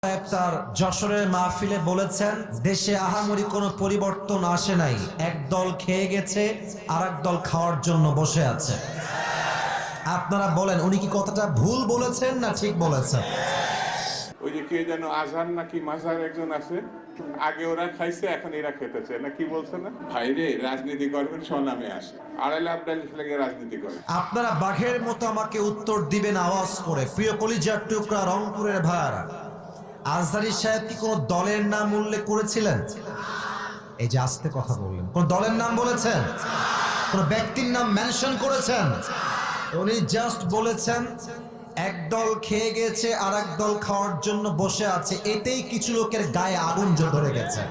সাহেব তার যশোরের মাহফিলে বলেছেন, দেশে আহামরি কোনো পরিবর্তন আসে নাই, এক দল খেয়ে গেছে আর এক দল খাওয়ার জন্য বসে আছে। আপনারা বলেন উনি কি কথাটা ভুল বলেছেন না ঠিক বলেছেন? ওই যে কে যেন আজহার নাকি মাজার একজন আছে, আগে ওরা খাইছে এখন এরা খেতেছে না, কি বলছে না ভাইরে রাজনীতি করবেন স্বনামে আসে, আড়াইলে আবদালি লাগে রাজনীতি করে। আপনারা বাঘের মতো আমাকে উত্তর দিবেন আওয়াজ করে। প্রিয় কলিজার টুকরা রংপুরের ভাইয়ারা, আজহারী সাহেব কি কোন দলের নাম উল্লেখ করেছিলেন? এই যে আস্তে কথা বললেন, কোন দলের নাম বলেছেন? কোন ব্যক্তির নাম মেনশন করেছেন? উনি জাস্ট বলেছেন এক দল খেয়ে গেছে আর এক দল খাওয়ার জন্য বসে আছে, এতেই কিছু লোকের গায়ে আগুন ধরে গেছে।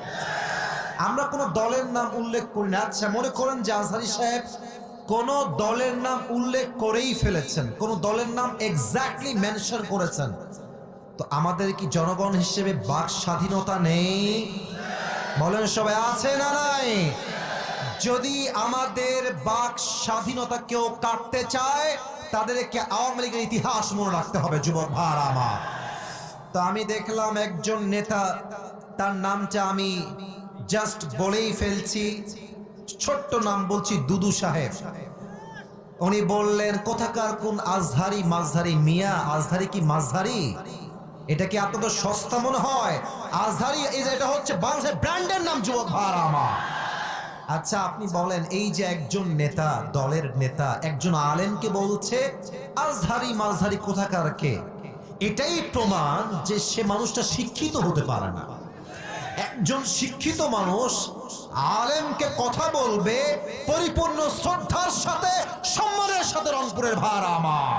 আমরা কোন দলের নাম উল্লেখ করি না। আচ্ছা, মনে করেন যে আজহারী সাহেব কোন দলের নাম উল্লেখ করেই ফেলেছেন, কোন দলের নাম এক্স্যাক্টলি মেনশন করেছেন, তো আমাদের কি জনগণ হিসেবে বাক স্বাধীনতা নেই? বলেন সবাই, আছে না নাই? যদি আমাদের বাক স্বাধীনতা কেউ কাটতে চায়, তাদেরকে আওয়ামী লীগের ইতিহাস মনে রাখতে হবে। যুবক ভাইরা আমার, তো আমি দেখলাম একজন নেতা, তার নামটা আমি জাস্ট বলেই ফেলছি, ছোট্ট নাম বলছি, দুদু সাহেব। উনি বললেন কোথাকার কোন আজহারি মাঝহারি মিয়া, আজহারি কি মাঝহারি? এটা কি আপনাদের সস্তা মনে হয়? আজহারি এটা হচ্ছে বাংলাদেশের ব্র্যান্ডের নাম। যুবক ভাইরা আমার, আচ্ছা আপনি বলেন, এই যে একজন নেতা, দলের নেতা একজন আলেমকে বলছে আজহারি মাঝহারি কোথাকার কে, এটাই প্রমাণ যে সে মানুষটা শিক্ষিত হতে পারে না। একজন শিক্ষিত মানুষ আলেমকে কথা বলবে পরিপূর্ণ শ্রদ্ধার সাথে, সম্মানের সাথে। রংপুরের ভাইরা আমার,